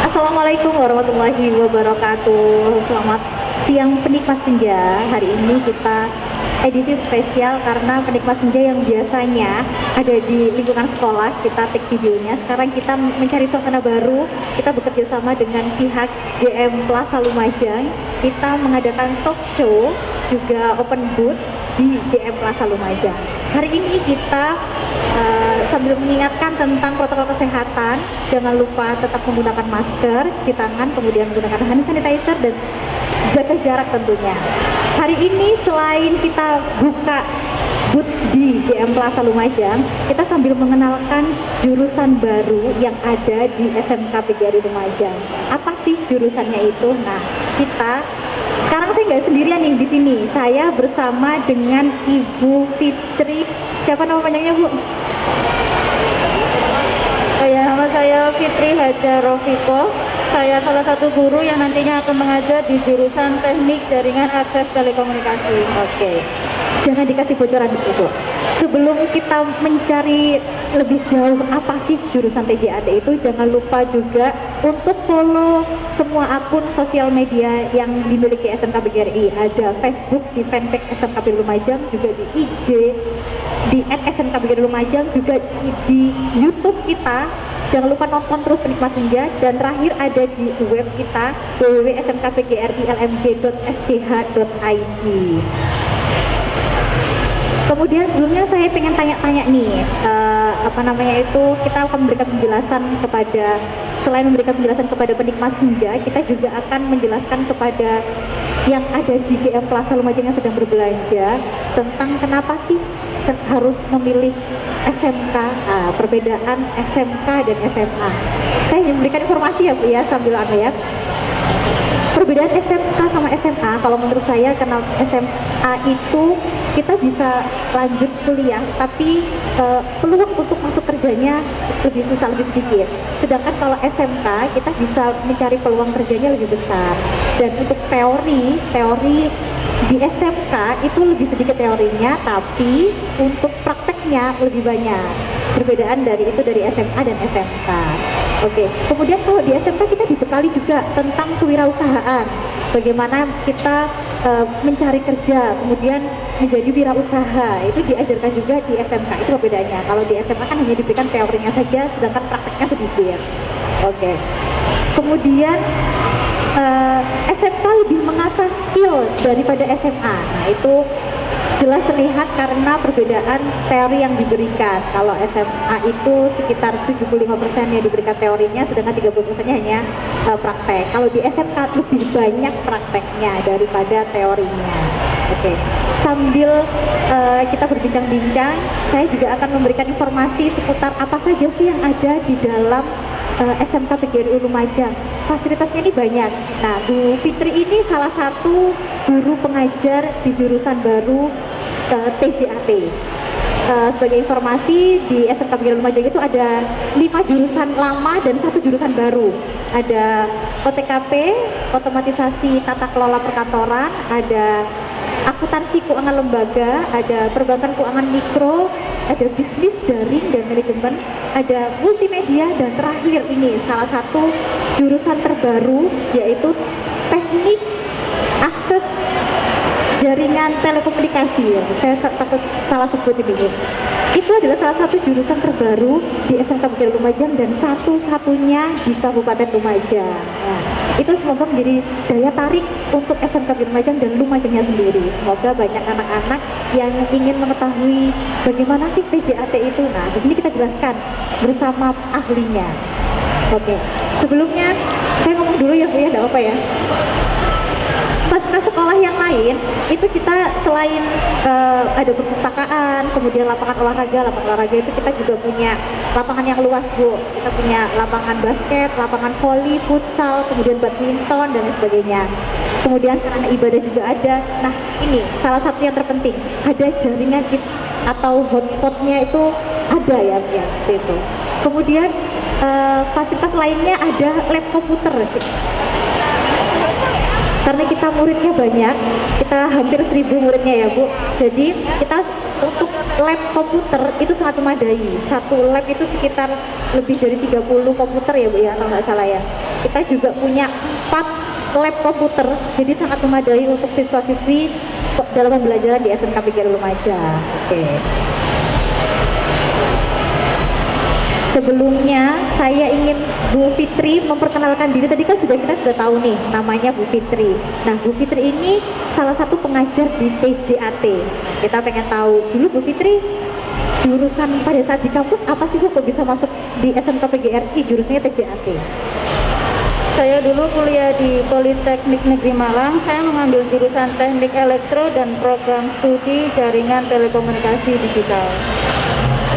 Assalamualaikum warahmatullahi wabarakatuh. Selamat siang penikmat senja. Hari ini kita edisi spesial karena penikmat senja yang biasanya ada di lingkungan sekolah, kita take videonya. Sekarang kita mencari suasana baru. Kita bekerja sama dengan pihak GM Plaza Lumajang. Kita mengadakan talk show, juga open booth di GM Plaza Lumajang. Hari ini kita sambil mengingatkan tentang protokol kesehatan, jangan lupa tetap menggunakan masker, cuci tangan, kemudian menggunakan hand sanitizer dan jaga jarak tentunya. Hari ini selain kita buka booth di GM Plaza Lumajang, kita sambil mengenalkan jurusan baru yang ada di SMK PGRI Lumajang. Apa sih jurusannya itu? Nah, sekarang saya nggak sendirian nih di sini. Saya bersama dengan Ibu Fitri. Siapa nama panjangnya, Bu? Nama saya Fitri Hajar Rofiko. Saya salah satu guru yang nantinya akan mengajar di jurusan Teknik Jaringan Akses Telekomunikasi. Oke. Jangan dikasih bocoran dulu. Sebelum kita mencari lebih jauh apa sih jurusan TJAT itu, jangan lupa juga untuk follow semua akun sosial media yang dimiliki SMK PGRI. Ada Facebook di fanpage SMK PGRI Lumajang, juga di IG di @SMK PGRI Lumajang, juga di YouTube kita. Jangan lupa nonton terus penikmat senja, dan terakhir ada di web kita www.smkpgrilmj.sch.id. Kemudian sebelumnya saya pengen tanya-tanya nih, kita akan memberikan penjelasan selain memberikan penjelasan kepada penikmat senja, kita juga akan menjelaskan kepada yang ada di GM Plaza Lumajang yang sedang berbelanja tentang kenapa sih harus memilih SMK, perbedaan SMK dan SMA. Saya ingin memberikan informasi ya Bu ya, sambil ya. Perbedaan SMK sama SMA, kalau menurut saya, karena SMA itu kita bisa lanjut kuliah, tapi peluang untuk masuk kerjanya lebih susah, lebih sedikit. Sedangkan kalau SMK kita bisa mencari peluang kerjanya lebih besar. Dan untuk teori di SMK itu lebih sedikit teorinya, tapi untuk prakteknya lebih banyak. Perbedaan dari SMA dan SMK. Oke. Kemudian kalau di SMK kita dibekali juga tentang kewirausahaan. Bagaimana kita mencari kerja, kemudian menjadi wirausaha, itu diajarkan juga di SMK. Itu perbedaannya. Kalau di SMA kan hanya diberikan teorinya saja, sedangkan prakteknya sedikit. Oke. Kemudian SMK lebih mengasah skill daripada SMA. Nah, itu jelas terlihat karena perbedaan teori yang diberikan. Kalau SMA itu sekitar 75% yang diberikan teorinya, sedangkan 30%-nya hanya praktek. Kalau di SMK lebih banyak prakteknya daripada teorinya. Oke. Sambil kita berbincang-bincang, saya juga akan memberikan informasi seputar apa saja sih yang ada di dalam SMK PGRI Lumajang. Fasilitasnya ini banyak. Nah, Bu Fitri ini salah satu guru pengajar di jurusan baru TJAT. Sebagai informasi, di SMK PGRI Lumajang itu ada 5 jurusan lama dan 1 jurusan baru. Ada OTKP, otomatisasi tata kelola perkantoran, ada akuntansi keuangan lembaga, ada perbankan keuangan mikro, ada bisnis daring dan manajemen, ada multimedia, dan terakhir ini salah satu jurusan terbaru yaitu teknik akses jaringan telekomunikasi. Saya takut salah sebut ini, Bu. Itu adalah salah satu jurusan terbaru di SMK PGRI Lumajang dan satu-satunya di Kabupaten Lumajang. Nah, itu semoga menjadi daya tarik untuk SMK PGRI Lumajang dan Lumajangnya sendiri. Semoga banyak anak-anak yang ingin mengetahui bagaimana sih TJAT itu. Nah, di sini kita jelaskan bersama ahlinya. Oke, sebelumnya saya ngomong dulu ya Bu ya, enggak apa ya. Fasilitas sekolah yang lain itu kita selain ada perpustakaan, kemudian lapangan olahraga itu kita juga punya lapangan yang luas Bu. Kita punya lapangan basket, lapangan voli, futsal, kemudian badminton dan lain sebagainya. Kemudian sarana ibadah juga ada. Nah, ini salah satu yang terpenting, ada jaringan atau hotspotnya itu ada ya itu. Kemudian fasilitas lainnya ada lab komputer. Karena kita muridnya banyak, kita hampir 1000 muridnya ya Bu. Jadi kita untuk lab komputer itu sangat memadai. Satu lab itu sekitar lebih dari 30 komputer ya Bu ya, kalau nggak salah ya. Kita juga punya 4 lab komputer, jadi sangat memadai untuk siswa-siswi dalam pembelajaran di SMK PGRI Lumajang. Oke. Sebelumnya saya ingin Bu Fitri memperkenalkan diri. Tadi kan kita sudah tahu nih namanya Bu Fitri. Nah, Bu Fitri ini salah satu pengajar di TJAT. Kita pengen tahu dulu Bu Fitri, jurusan pada saat di kampus apa sih Bu, kok bisa masuk di SMK PGRI jurusannya TJAT? Saya dulu kuliah di Politeknik Negeri Malang. Saya mengambil jurusan Teknik Elektro dan Program Studi Jaringan Telekomunikasi Digital.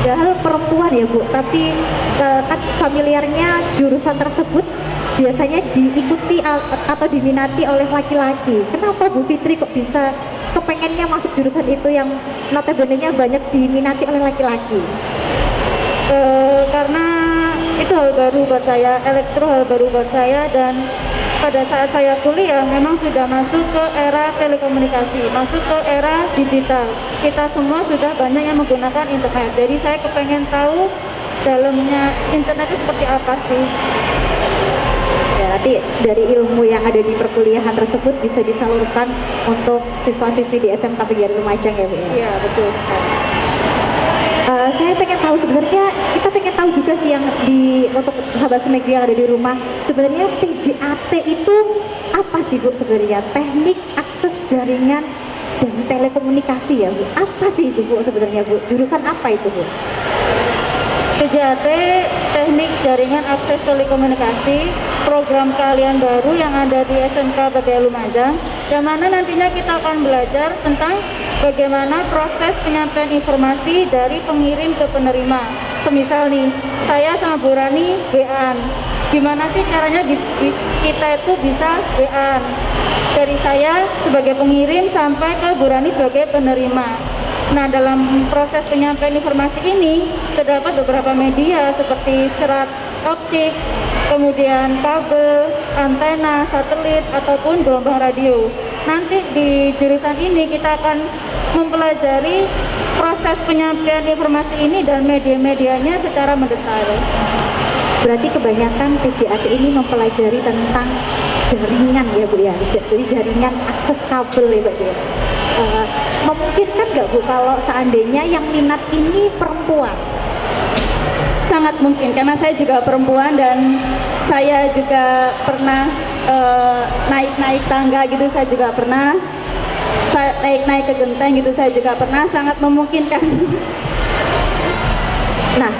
Padahal perempuan ya Bu, tapi kan familiarnya jurusan tersebut biasanya diikuti atau diminati oleh laki-laki. Kenapa Bu Fitri kok bisa kepengennya masuk jurusan itu yang notabene-nya banyak diminati oleh laki-laki? Karena itu hal baru buat saya, elektro hal baru buat saya, dan pada saat saya kuliah memang sudah masuk ke era telekomunikasi, masuk ke era digital. Kita semua sudah banyak yang menggunakan internet, jadi saya kepengen tahu dalamnya internet itu seperti apa sih. Ya, nanti dari ilmu yang ada di perkuliahan tersebut bisa disalurkan untuk siswa-siswi di SMK PGRI Lumajang ya Bu ya? Iya, betul. Saya pengen tahu sebenarnya, kita pengen tahu juga sih yang untuk sahabat Semegri yang ada di rumah, sebenarnya TJAT itu apa sih Bu sebenarnya? Teknik akses jaringan dan telekomunikasi ya Bu? Apa sih itu Bu sebenarnya Bu? Jurusan apa itu Bu? TJAT, Teknik Jaringan Akses Telekomunikasi, program keahlian baru yang ada di SMK PGRI Lumajang, yang mana nantinya kita akan belajar tentang bagaimana proses penyampaian informasi dari pengirim ke penerima. Semisal nih, saya sama Bu Rani WA-an. Gimana sih caranya kita itu bisa WA-an? Dari saya sebagai pengirim sampai ke Bu Rani sebagai penerima. Nah, dalam proses penyampaian informasi ini terdapat beberapa media seperti serat optik, kemudian kabel, antena, satelit, ataupun gelombang radio. Nanti di jurusan ini kita akan mempelajari proses penyampaian informasi ini dan media-medianya secara mendetail. Berarti kebanyakan TJAT ini mempelajari tentang jaringan ya Bu ya, jadi jaringan akses kabel ya Bu ya. Memungkinkan nggak Bu kalau seandainya yang minat ini perempuan? Sangat mungkin, karena saya juga perempuan dan saya juga pernah naik-naik tangga gitu, saya juga pernah naik-naik ke genteng gitu, saya juga pernah, sangat memungkinkan. Nah,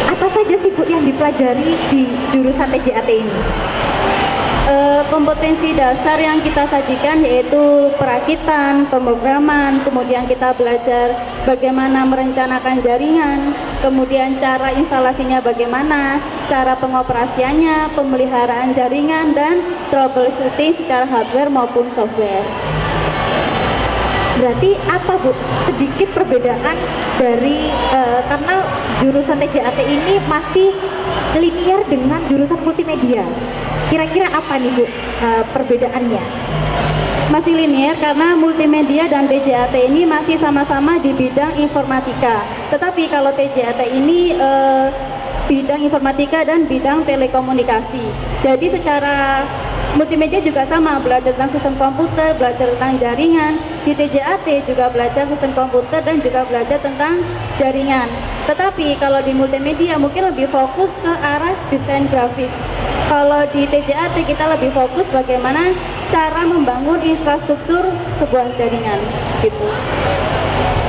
apa saja sih Bu yang dipelajari di jurusan TJAT ini? Kompetensi dasar yang kita sajikan yaitu perakitan, pemrograman, kemudian kita belajar bagaimana merencanakan jaringan, kemudian cara instalasinya bagaimana, cara pengoperasiannya, pemeliharaan jaringan, dan troubleshooting secara hardware maupun software. Berarti apa Bu sedikit perbedaan dari karena jurusan TJAT ini masih linear dengan jurusan multimedia. Kira-kira apa nih Bu perbedaannya? Masih linear karena multimedia dan TJAT ini masih sama-sama di bidang informatika. Tetapi kalau TJAT ini bidang informatika dan bidang telekomunikasi. Jadi secara multimedia juga sama, belajar tentang sistem komputer, belajar tentang jaringan. Di TJAT juga belajar sistem komputer dan juga belajar tentang jaringan. Tetapi kalau di multimedia mungkin lebih fokus ke arah desain grafis. Kalau di TJAT kita lebih fokus bagaimana cara membangun infrastruktur sebuah jaringan gitu.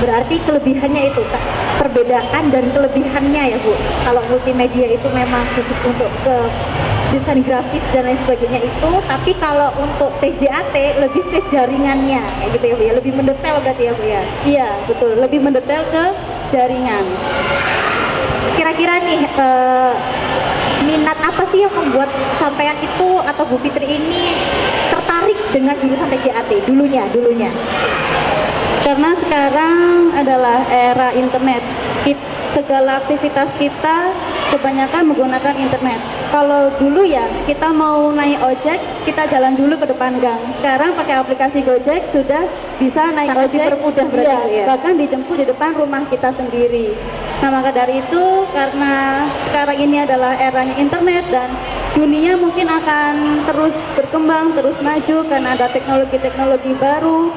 Berarti kelebihannya itu perbedaan dan kelebihannya ya Bu. Kalau multimedia itu memang khusus untuk ke desain grafis dan lain sebagainya itu, tapi kalau untuk TJAT lebih ke jaringannya kayak gitu ya Bu ya, lebih mendetail berarti ya Bu ya. Iya betul, lebih mendetail ke jaringan. Kira-kira nih minat apa sih yang membuat sampean itu atau Bu Fitri ini tertarik dengan jurusan TJAT dulunya? Karena sekarang adalah era internet, segala aktivitas kita kebanyakan menggunakan internet. Kalau dulu ya kita mau naik ojek, kita jalan dulu ke depan gang. Sekarang pakai aplikasi Gojek sudah bisa naik Sangat ojek, dipermudah berarti, Bu, ya? bahkan dijemput di depan rumah kita sendiri. Nah, maka dari itu karena sekarang ini adalah eranya internet dan dunia mungkin akan terus berkembang, terus maju karena ada teknologi-teknologi baru,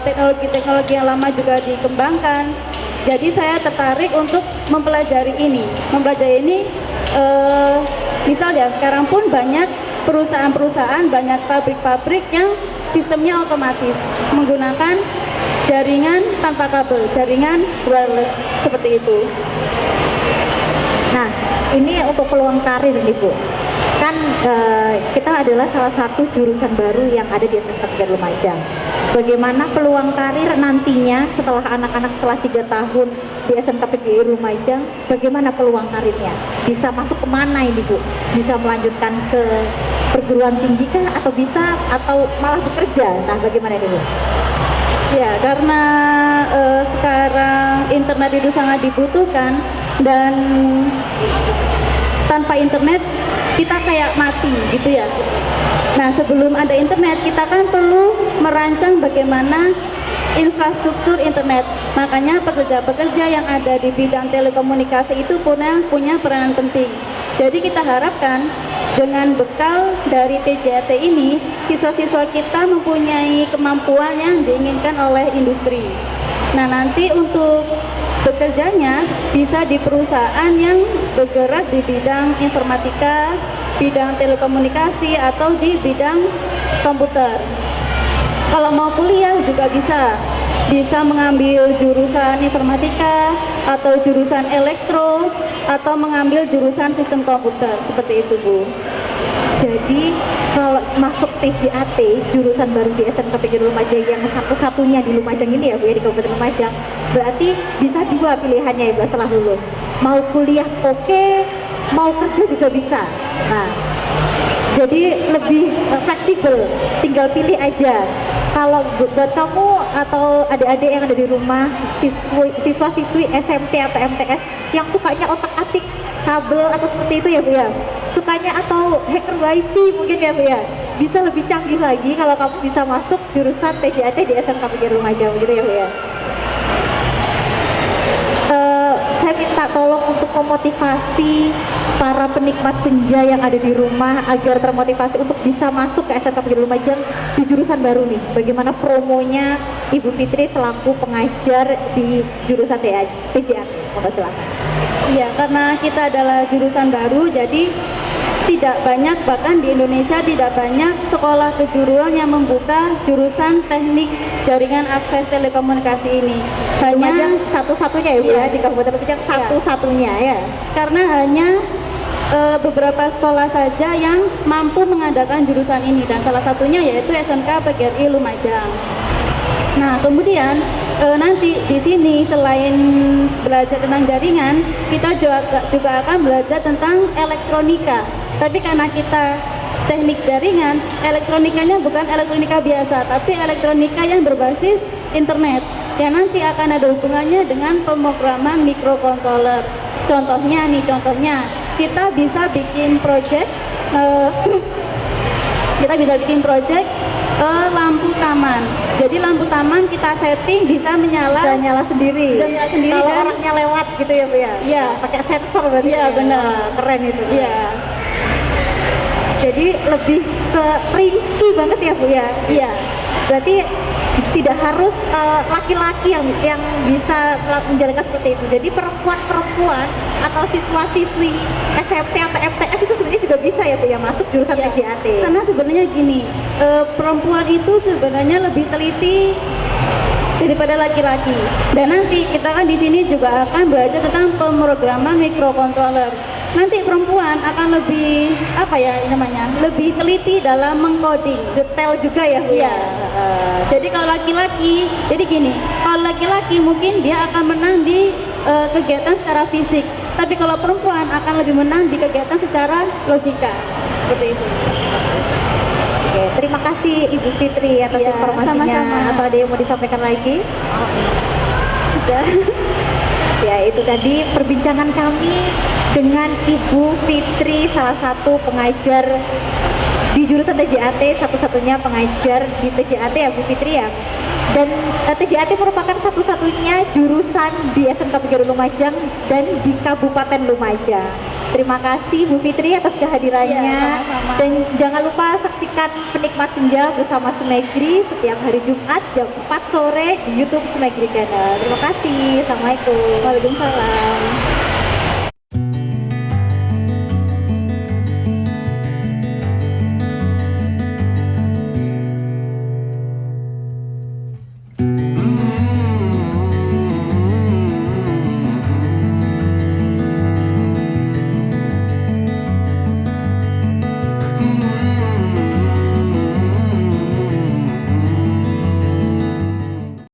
teknologi-teknologi yang lama juga dikembangkan. Jadi saya tertarik untuk mempelajari ini. Misal ya sekarang pun banyak perusahaan-perusahaan, banyak pabrik-pabrik yang sistemnya otomatis menggunakan jaringan tanpa kabel, jaringan wireless seperti itu. Nah, ini untuk peluang karir nih Bu. Kan kita adalah salah satu jurusan baru yang ada di SMK 3 Lumajang. Bagaimana peluang karir nantinya setelah anak-anak setelah 3 tahun di SMK PGRI Lumajang, bagaimana peluang karirnya? Bisa masuk kemana ini Bu? Bisa melanjutkan ke perguruan tinggi kah atau malah bekerja? Nah, bagaimana ini Bu? Ya, karena sekarang internet itu sangat dibutuhkan dan tanpa internet kita kayak mati gitu ya. Nah, sebelum ada internet kita kan perlu merancang bagaimana infrastruktur internet. Makanya pekerja-pekerja yang ada di bidang telekomunikasi itu punya peranan penting. Jadi kita harapkan dengan bekal dari TJAT ini, siswa-siswa kita mempunyai kemampuan yang diinginkan oleh industri. Nah, nanti untuk bekerjanya bisa di perusahaan yang bergerak di bidang informatika, bidang telekomunikasi, atau di bidang komputer. Kalau mau kuliah juga bisa mengambil jurusan informatika atau jurusan elektro atau mengambil jurusan sistem komputer seperti itu Bu. Jadi kalau masuk TJAT, jurusan baru di SMK PGRI Lumajang yang satu-satunya di Lumajang ini ya Bu ya, di Kabupaten Lumajang, berarti bisa 2 pilihannya ya Bu setelah lulus. Mau kuliah oke, mau kerja juga bisa. Nah, jadi lebih fleksibel, tinggal pilih aja. Kalau buat kamu atau adik-adik yang ada di rumah, siswa-siswi SMP atau MTS yang sukanya otak-atik kabel atau seperti itu ya Bu ya, sukanya atau hacker wifi mungkin ya Bu ya, bisa lebih canggih lagi kalau kamu bisa masuk jurusan TJAT di SMK PGRI Lumajang gitu ya Bu ya. Saya minta tolong untuk memotivasi para penikmat senja yang ada di rumah agar termotivasi untuk bisa masuk ke SMK PGRI Lumajang di jurusan baru nih. Bagaimana promonya Ibu Fitri selaku pengajar di jurusan TJAT? Mohon silakan. Iya, karena kita adalah jurusan baru, jadi tidak banyak, bahkan di Indonesia tidak banyak sekolah kejuruan yang membuka jurusan teknik jaringan akses telekomunikasi ini. Lumajang satu-satunya ya Bu ya, di Kabupaten Lumajang satu-satunya ya. Karena hanya beberapa sekolah saja yang mampu mengadakan jurusan ini, dan salah satunya yaitu SMK PGRI Lumajang. Nah, kemudian nanti di sini selain belajar tentang jaringan, kita juga akan belajar tentang elektronika. Tapi karena kita teknik jaringan, elektronikanya bukan elektronika biasa, tapi elektronika yang berbasis internet, yang nanti akan ada hubungannya dengan pemrograman microcontroller. Contohnya kita bisa bikin project lampu taman. Jadi lampu taman kita setting bisa nyala sendiri. Kalau Dan orangnya lewat gitu ya Bu ya. Iya. Pakai sensor berarti. Iya, ya? benar. Wah, keren itu. Iya. Jadi lebih ke rinci banget ya Bu ya. Iya. Berarti tidak harus laki-laki yang bisa menjalankan seperti itu. Jadi perempuan-perempuan atau siswa-siswi SMP atau MTS itu sebenarnya juga bisa ya Bu ya masuk jurusan Iya. TJAT. Karena sebenarnya gini, perempuan itu sebenarnya lebih teliti daripada laki-laki. Dan nanti kita kan di sini juga akan belajar tentang pemrograman microcontroller. Nanti perempuan akan lebih lebih teliti dalam mengcoding. Detail juga ya Bu ya. Jadi kalau laki-laki, kalau laki-laki mungkin dia akan menang di kegiatan secara fisik. Tapi kalau perempuan akan lebih menang di kegiatan secara logika. Seperti itu. Oke, terima kasih Ibu Fitri atas Iya, informasinya. sama-sama. Atau ada yang mau disampaikan lagi? Sudah. Ya, itu tadi perbincangan kami dengan Ibu Fitri, salah satu pengajar di jurusan TJAT, satu-satunya pengajar di TJAT ya Bu Fitri ya. Dan TJAT merupakan satu-satunya jurusan di SMK PGRI Lumajang dan di Kabupaten Lumajang. Terima kasih Bu Fitri atas kehadirannya. Iya, sama-sama. Dan jangan lupa saksikan Penikmat Senja bersama Smegri setiap hari Jumat jam 4 sore di YouTube Smegri Channel. Terima kasih. Assalamualaikum. Waalaikumsalam.